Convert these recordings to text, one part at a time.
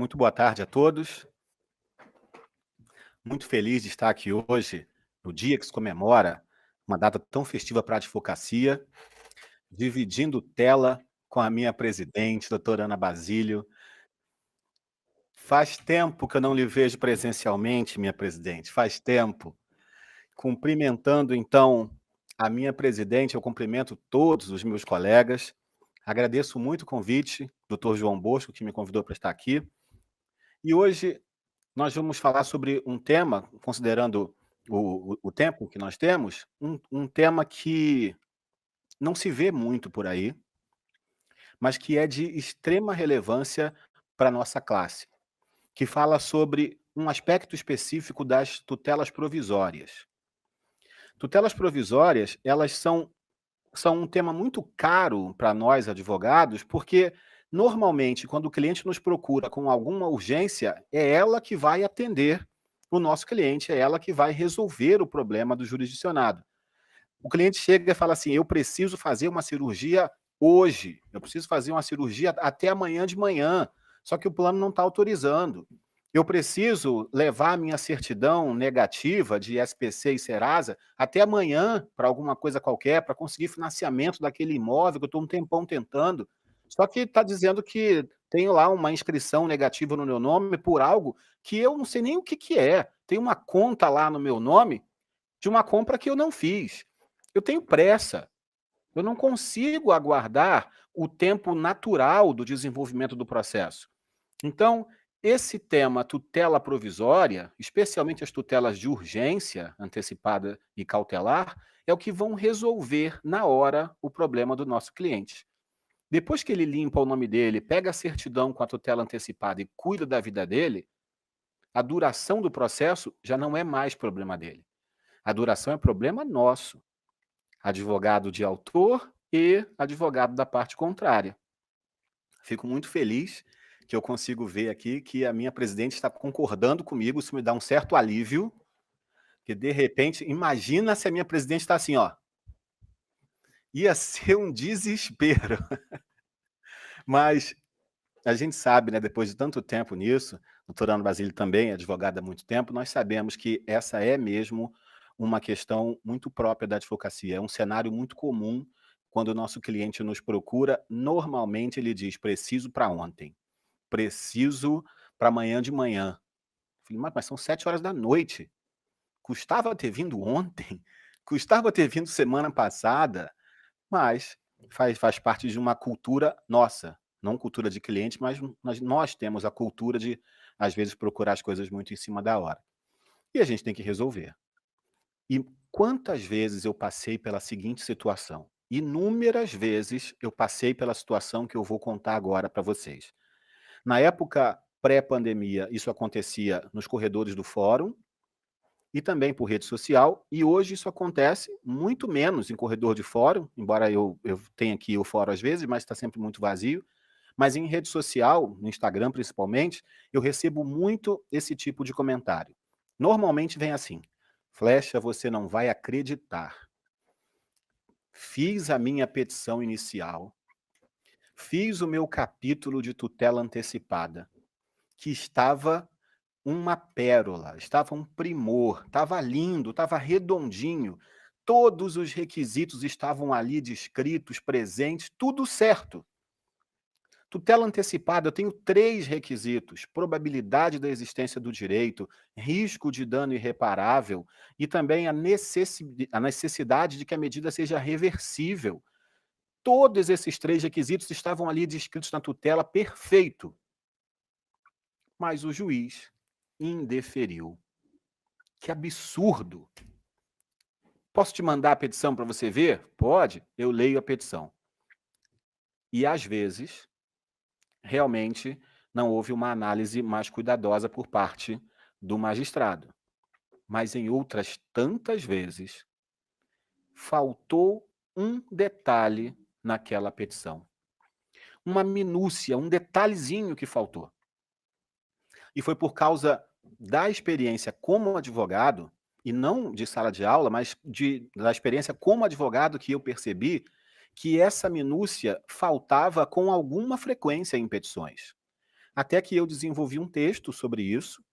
Muito boa tarde a todos. Muito feliz de estar aqui hoje, no dia que se comemora uma data tão festiva para a advocacia, dividindo tela com a minha presidente, doutora Ana Basílio. Faz tempo que eu não lhe vejo presencialmente, minha presidente, faz tempo. Cumprimentando, então, a minha presidente, eu cumprimento todos os meus colegas. Agradeço muito o convite, doutor João Bosco, que me convidou para estar aqui. E hoje nós vamos falar sobre um tema, considerando o tempo que nós temos, um tema que não se vê muito por aí, mas que é de extrema relevância para a nossa classe, que fala sobre um aspecto específico das tutelas provisórias. Tutelas provisórias, elas são um tema muito caro para nós advogados, porque normalmente quando o cliente nos procura com alguma urgência, é ela que vai atender o nosso cliente, é ela que vai resolver o problema do jurisdicionado. O cliente chega e fala assim: eu preciso fazer uma cirurgia hoje, eu preciso fazer uma cirurgia até amanhã de manhã, só que o plano não está autorizando. Eu preciso levar a minha certidão negativa de SPC e Serasa até amanhã para alguma coisa qualquer, para conseguir financiamento daquele imóvel que eu estou um tempão tentando. Só que está dizendo que tenho lá uma inscrição negativa no meu nome por algo que eu não sei nem o que que é. Tem uma conta lá no meu nome de uma compra que eu não fiz. Eu tenho pressa, eu não consigo aguardar o tempo natural do desenvolvimento do processo. Então, esse tema tutela provisória, especialmente as tutelas de urgência antecipada e cautelar, é o que vão resolver na hora o problema do nosso cliente. Depois que ele limpa o nome dele, pega a certidão com a tutela antecipada e cuida da vida dele, a duração do processo já não é mais problema dele. A duração é problema nosso, advogado de autor e advogado da parte contrária. Fico muito feliz que eu consigo ver aqui que a minha presidente está concordando comigo, isso me dá um certo alívio, que de repente, imagina se a minha presidente está assim, ó, ia ser um desespero. Mas a gente sabe, né, depois de tanto tempo nisso, o doutor Ana Basílio também é advogada há muito tempo, nós sabemos que essa é mesmo uma questão muito própria da advocacia, é um cenário muito comum quando o nosso cliente nos procura, normalmente ele diz: "Preciso para ontem, preciso para amanhã de manhã". Eu falei: "Mas são 7 horas da noite, custava ter vindo ontem, custava ter vindo semana passada", mas faz parte de uma cultura nossa, não cultura de cliente, mas nós temos a cultura de, às vezes, procurar as coisas muito em cima da hora. E a gente tem que resolver. E quantas vezes eu passei pela seguinte situação? Inúmeras vezes eu passei pela situação que eu vou contar agora para vocês. Na época pré-pandemia, isso acontecia nos corredores do fórum e também por rede social, e hoje isso acontece muito menos em corredor de fórum, embora eu tenha aqui o fórum às vezes, mas está sempre muito vazio. Mas em rede social, no Instagram principalmente, eu recebo muito esse tipo de comentário. Normalmente vem assim: "Flecha, você não vai acreditar. Fiz a minha petição inicial, fiz o meu capítulo de tutela antecipada, que estava uma pérola, estava um primor, estava lindo, estava redondinho, todos os requisitos estavam ali descritos, presentes, tudo certo. Tutela antecipada, eu tenho 3 requisitos: probabilidade da existência do direito, risco de dano irreparável e também a necessidade de que a medida seja reversível. Todos esses 3 requisitos estavam ali descritos na tutela, perfeito, mas o juiz indeferiu. Que absurdo! Posso te mandar a petição para você ver? Pode, eu leio a petição. E às vezes, realmente, não houve uma análise mais cuidadosa por parte do magistrado. Mas em outras tantas vezes, faltou um detalhe naquela petição. Uma minúcia, um detalhezinho que faltou. E foi por causa da experiência como advogado, e não de sala de aula, mas da experiência como advogado, que eu percebi que essa minúcia faltava com alguma frequência em petições. Até que eu desenvolvi um texto sobre isso,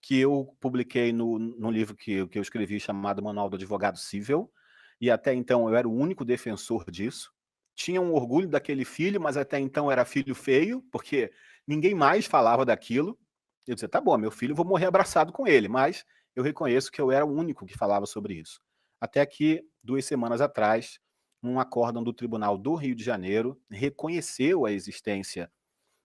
que eu publiquei no livro que eu escrevi chamado Manual do Advogado Civil, e até então eu era o único defensor disso. Tinha um orgulho daquele filho, mas até então era filho feio, porque ninguém mais falava daquilo. Eu dizia: "Tá bom, meu filho, vou morrer abraçado com ele", mas eu reconheço que eu era o único que falava sobre isso. Até que, 2 semanas atrás, um acórdão do Tribunal do Rio de Janeiro reconheceu a existência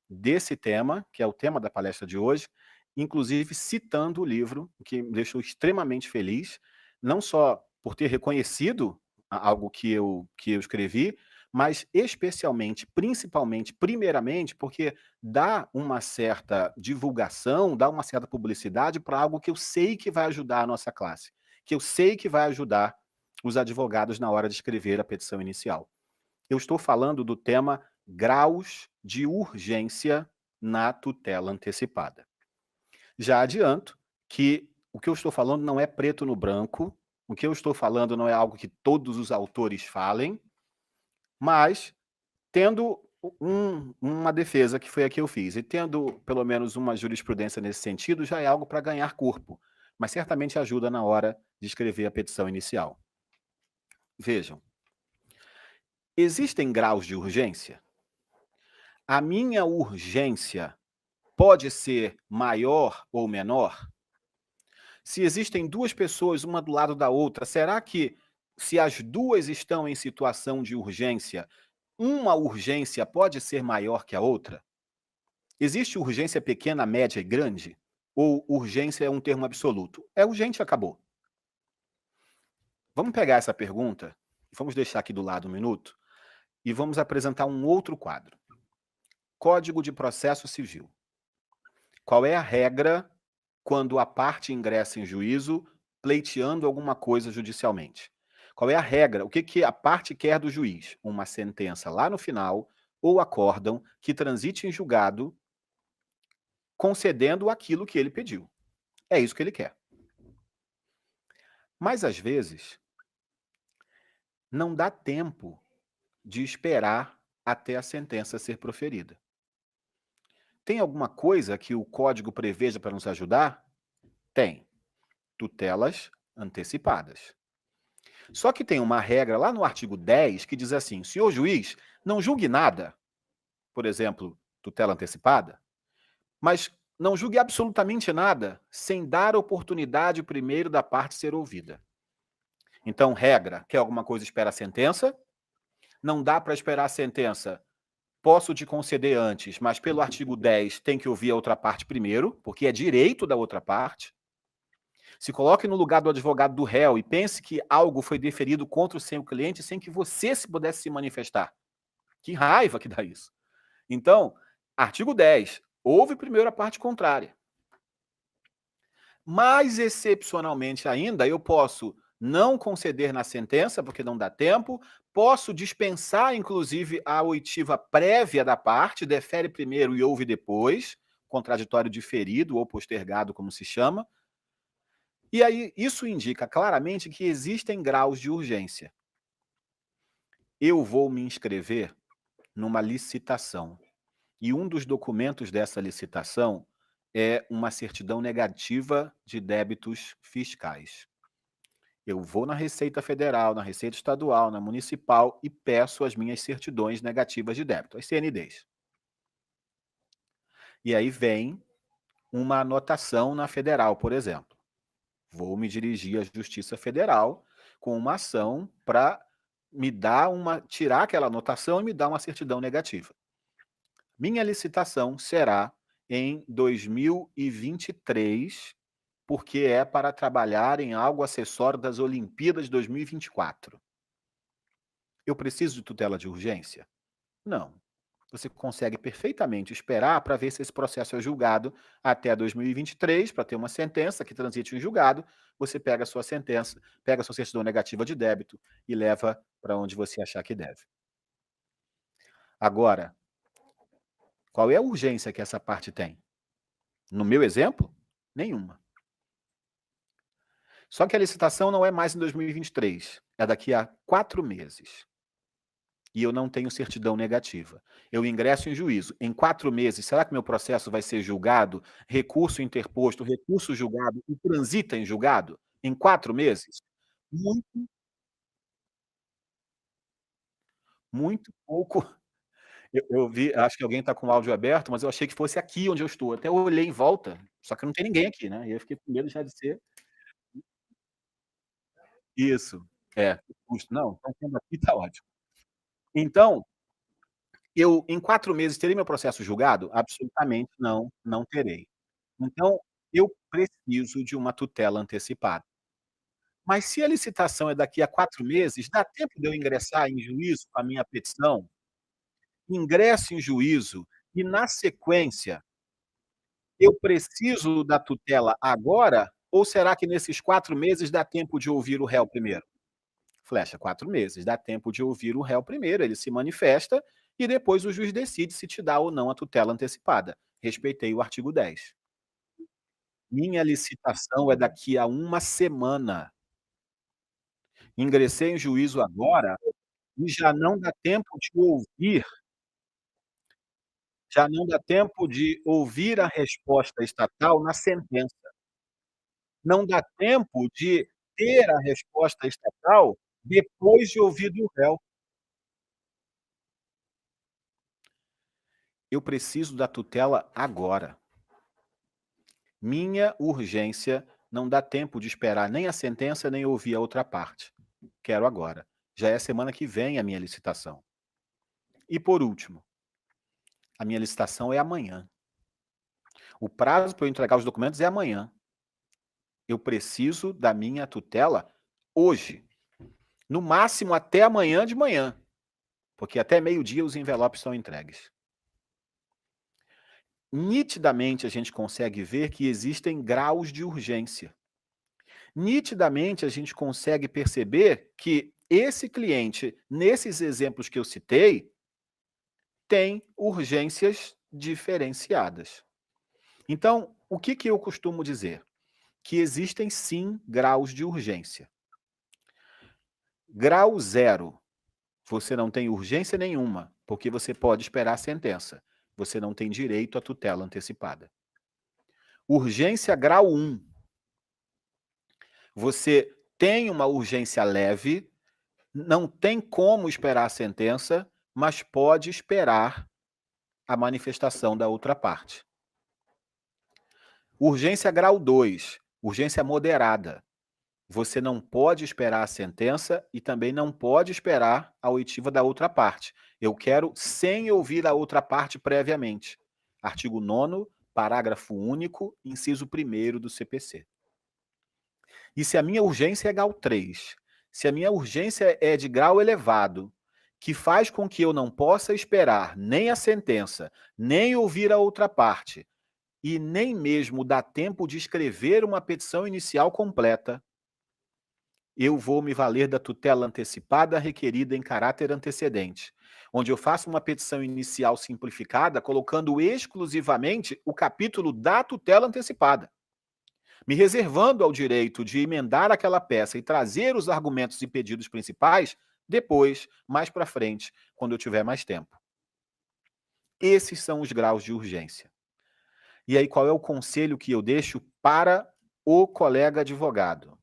desse tema, que é o tema da palestra de hoje, inclusive citando o livro, o que me deixou extremamente feliz, não só por ter reconhecido algo que eu escrevi, mas especialmente, principalmente, primeiramente, porque dá uma certa divulgação, dá uma certa publicidade para algo que eu sei que vai ajudar a nossa classe, que eu sei que vai ajudar os advogados na hora de escrever a petição inicial. Eu estou falando do tema graus de urgência na tutela antecipada. Já adianto que o que eu estou falando não é preto no branco, o que eu estou falando não é algo que todos os autores falem, mas tendo uma defesa, que foi a que eu fiz, e tendo pelo menos uma jurisprudência nesse sentido, já é algo para ganhar corpo, mas certamente ajuda na hora de escrever a petição inicial. Vejam, existem graus de urgência? A minha urgência pode ser maior ou menor? Se existem 2 pessoas, uma do lado da outra, será que, se as 2 estão em situação de urgência, uma urgência pode ser maior que a outra? Existe urgência pequena, média e grande? Ou urgência é um termo absoluto? É urgente e acabou. Vamos pegar essa pergunta, vamos deixar aqui do lado um minuto, e vamos apresentar um outro quadro. Código de Processo Civil. Qual é a regra quando a parte ingressa em juízo pleiteando alguma coisa judicialmente? Qual é a regra? O que a parte quer do juiz? Uma sentença lá no final ou acórdão que transite em julgado concedendo aquilo que ele pediu. É isso que ele quer. Mas, às vezes, não dá tempo de esperar até a sentença ser proferida. Tem alguma coisa que o código preveja para nos ajudar? Tem. Tutelas antecipadas. Só que tem uma regra lá no artigo 10 que diz assim: senhor juiz, não julgue nada, por exemplo, tutela antecipada, mas não julgue absolutamente nada sem dar oportunidade primeiro da parte ser ouvida. Então, regra, quer alguma coisa, espera a sentença. Não dá para esperar a sentença, posso te conceder antes, mas pelo artigo 10 tem que ouvir a outra parte primeiro, porque é direito da outra parte. Se coloque no lugar do advogado do réu e pense que algo foi deferido contra o seu cliente sem que você se pudesse se manifestar. Que raiva que dá isso. Então, artigo 10, ouve primeiro a parte contrária. Mais excepcionalmente ainda, eu posso não conceder na sentença, porque não dá tempo, posso dispensar, inclusive, a oitiva prévia da parte, defere primeiro e ouve depois, contraditório diferido ou postergado, como se chama. E aí, isso indica claramente que existem graus de urgência. Eu vou me inscrever numa licitação, e um dos documentos dessa licitação é uma certidão negativa de débitos fiscais. Eu vou na Receita Federal, na Receita Estadual, na Municipal e peço as minhas certidões negativas de débito, as CNDs. E aí vem uma anotação na Federal, por exemplo. Vou me dirigir à Justiça Federal com uma ação para me dar tirar aquela anotação e me dar uma certidão negativa. Minha licitação será em 2023, porque é para trabalhar em algo acessório das Olimpíadas de 2024. Eu preciso de tutela de urgência? Não. Você consegue perfeitamente esperar para ver se esse processo é julgado até 2023, para ter uma sentença que transite em julgado. Você pega a sua sentença, pega a sua certidão negativa de débito e leva para onde você achar que deve. Agora, qual é a urgência que essa parte tem? No meu exemplo, nenhuma. Só que a licitação não é mais em 2023, é daqui a 4 meses. e eu não tenho certidão negativa. Eu ingresso em juízo. Em 4 meses, será que meu processo vai ser julgado, recurso interposto, recurso julgado e transita em julgado? Em 4 meses? Muito, muito pouco. Eu vi, acho que alguém está com o áudio aberto, mas eu achei que fosse aqui onde eu estou. Até eu olhei em volta, só que não tem ninguém aqui, né, e aí eu fiquei com medo já de ser isso. É, que susto. Não, estão tendo aqui, tá ótimo. Então, eu em 4 meses terei meu processo julgado? Absolutamente não, não terei. Então, eu preciso de uma tutela antecipada. Mas se a licitação é daqui a 4 meses, dá tempo de eu ingressar em juízo com a minha petição? Ingresso em juízo e, na sequência, eu preciso da tutela agora, ou será que nesses 4 meses dá tempo de ouvir o réu primeiro? Flecha, 4 meses, dá tempo de ouvir o réu primeiro, ele se manifesta e depois o juiz decide se te dá ou não a tutela antecipada. Respeitei o artigo 10. Minha licitação é daqui a 1 semana. Ingressei em juízo agora e já não dá tempo de ouvir a resposta estatal na sentença. Não dá tempo de ter a resposta estatal depois de ouvido o réu. Eu preciso da tutela agora. Minha urgência não dá tempo de esperar nem a sentença, nem ouvir a outra parte. Quero agora. Já é semana que vem a minha licitação. E por último, a minha licitação é amanhã. O prazo para eu entregar os documentos é amanhã. Eu preciso da minha tutela hoje. No máximo até amanhã de manhã, porque até meio-dia os envelopes são entregues. Nitidamente a gente consegue ver que existem graus de urgência. Nitidamente a gente consegue perceber que esse cliente, nesses exemplos que eu citei, tem urgências diferenciadas. Então, o que eu costumo dizer? Que existem sim graus de urgência. Grau zero, você não tem urgência nenhuma, porque você pode esperar a sentença. Você não tem direito à tutela antecipada. Urgência grau 1, você tem uma urgência leve, não tem como esperar a sentença, mas pode esperar a manifestação da outra parte. Urgência grau 2, urgência moderada. Você não pode esperar a sentença e também não pode esperar a oitiva da outra parte. Eu quero sem ouvir a outra parte previamente. Artigo 9º, parágrafo único, inciso 1º do CPC. E se a minha urgência é grau 3, se a minha urgência é de grau elevado, que faz com que eu não possa esperar nem a sentença, nem ouvir a outra parte, e nem mesmo dar tempo de escrever uma petição inicial completa, eu vou me valer da tutela antecipada requerida em caráter antecedente, onde eu faço uma petição inicial simplificada, colocando exclusivamente o capítulo da tutela antecipada, me reservando ao direito de emendar aquela peça e trazer os argumentos e pedidos principais depois, mais para frente, quando eu tiver mais tempo. Esses são os graus de urgência. E aí, qual é o conselho que eu deixo para o colega advogado?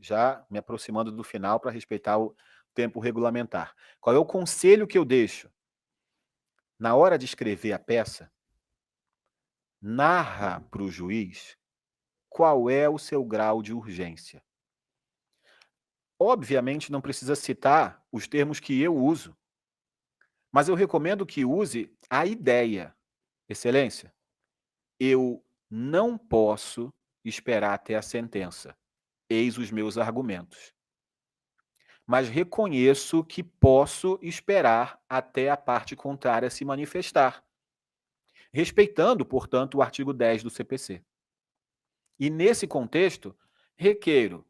Já me aproximando do final para respeitar o tempo regulamentar. Qual é o conselho que eu deixo? Na hora de escrever a peça, narra para o juiz qual é o seu grau de urgência. Obviamente não precisa citar os termos que eu uso, mas eu recomendo que use a ideia. Excelência, eu não posso esperar até a sentença. Eis os meus argumentos. Mas reconheço que posso esperar até a parte contrária se manifestar, respeitando, portanto, o artigo 10 do CPC. E nesse contexto, requeiro,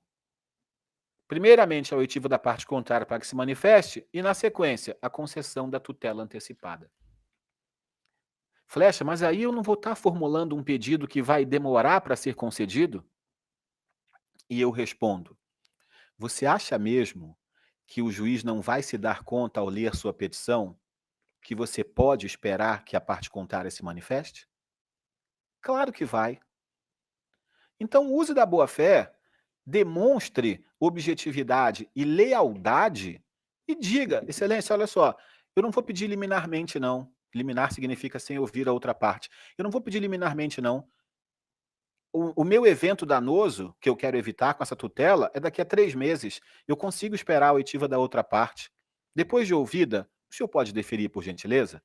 primeiramente, a oitiva da parte contrária para que se manifeste e, na sequência, a concessão da tutela antecipada. Flecha, mas aí eu não vou estar formulando um pedido que vai demorar para ser concedido? E eu respondo, você acha mesmo que o juiz não vai se dar conta ao ler sua petição que você pode esperar que a parte contrária se manifeste? Claro que vai. Então use da boa-fé, demonstre objetividade e lealdade e diga: "Excelência, olha só, eu não vou pedir liminarmente não". Liminar significa sem ouvir a outra parte. "Eu não vou pedir liminarmente não. O meu evento danoso, que eu quero evitar com essa tutela, é daqui a 3 meses. Eu consigo esperar a oitiva da outra parte. Depois de ouvida, o senhor pode deferir, por gentileza?".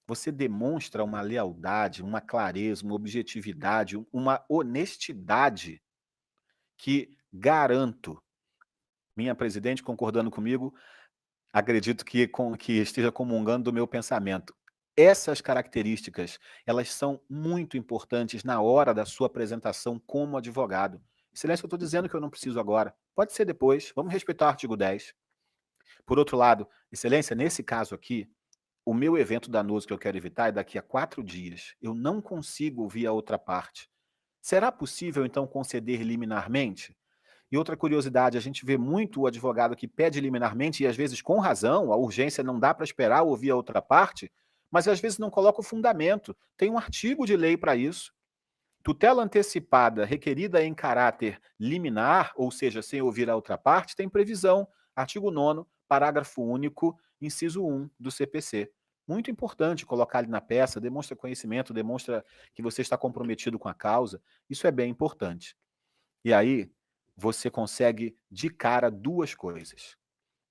Você demonstra uma lealdade, uma clareza, uma objetividade, uma honestidade que garanto, minha presidente concordando comigo, acredito que esteja comungando do meu pensamento. Essas características, elas são muito importantes na hora da sua apresentação como advogado. Excelência, eu estou dizendo que eu não preciso agora. Pode ser depois, vamos respeitar o artigo 10. Por outro lado, excelência, nesse caso aqui, o meu evento danoso que eu quero evitar é daqui a 4 dias. Eu não consigo ouvir a outra parte. Será possível, então, conceder liminarmente? E outra curiosidade, a gente vê muito o advogado que pede liminarmente, e às vezes com razão, a urgência não dá para esperar ouvir a outra parte, mas às vezes não coloca o fundamento. Tem um artigo de lei para isso. Tutela antecipada requerida em caráter liminar, ou seja, sem ouvir a outra parte, tem previsão. Artigo 9º, parágrafo único, inciso 1 do CPC. Muito importante colocar ali na peça, demonstra conhecimento, demonstra que você está comprometido com a causa. Isso é bem importante. E aí, você consegue de cara 2 coisas.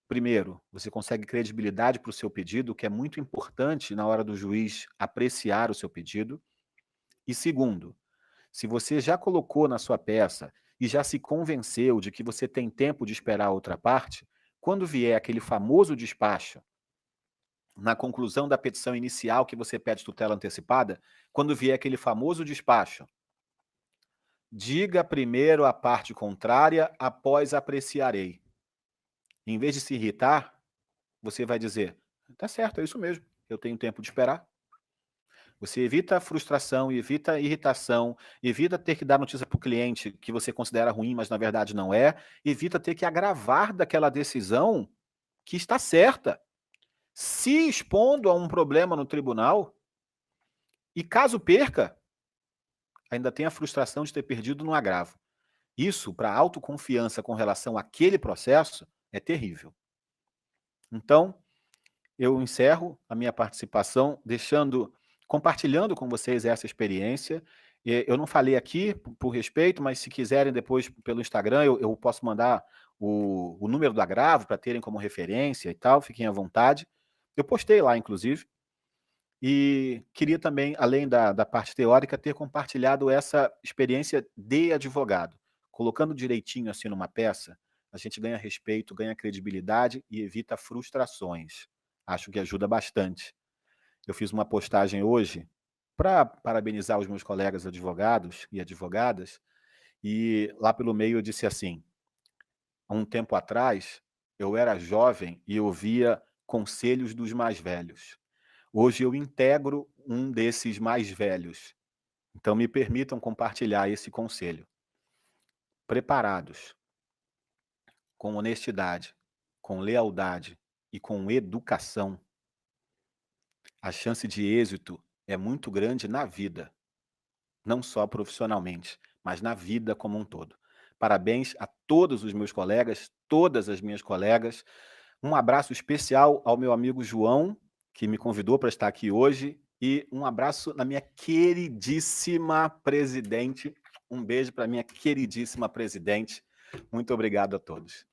Primeiro, você consegue credibilidade para o seu pedido, que é muito importante na hora do juiz apreciar o seu pedido. E segundo, se você já colocou na sua peça e já se convenceu de que você tem tempo de esperar a outra parte, quando vier aquele famoso despacho, na conclusão da petição inicial que você pede tutela antecipada, quando vier aquele famoso despacho, diga primeiro a parte contrária, após apreciarei. Em vez de se irritar, você vai dizer: "Tá certo, é isso mesmo, eu tenho tempo de esperar". Você evita a frustração, evita a irritação, evita ter que dar notícia para o cliente que você considera ruim, mas na verdade não é, evita ter que agravar daquela decisão que está certa, se expondo a um problema no tribunal, e caso perca, ainda tem a frustração de ter perdido no agravo. Isso, para a autoconfiança com relação àquele processo, é terrível. Então, eu encerro a minha participação compartilhando com vocês essa experiência. Eu não falei aqui por respeito, mas se quiserem depois pelo Instagram, eu posso mandar o número do agravo para terem como referência e tal, fiquem à vontade. Eu postei lá, inclusive, e queria também, além da parte teórica, ter compartilhado essa experiência de advogado. Colocando direitinho assim numa peça, a gente ganha respeito, ganha credibilidade e evita frustrações. Acho que ajuda bastante. Eu fiz uma postagem hoje para parabenizar os meus colegas advogados e advogadas, e lá pelo meio eu disse assim: há um tempo atrás, eu era jovem e ouvia conselhos dos mais velhos. Hoje eu integro um desses mais velhos. Então me permitam compartilhar esse conselho. Preparados, com honestidade, com lealdade e com educação, a chance de êxito é muito grande na vida, não só profissionalmente, mas na vida como um todo. Parabéns a todos os meus colegas, todas as minhas colegas. Um abraço especial ao meu amigo João, que me convidou para estar aqui hoje, e um abraço na minha queridíssima presidente. Um beijo para minha queridíssima presidente. Muito obrigado a todos.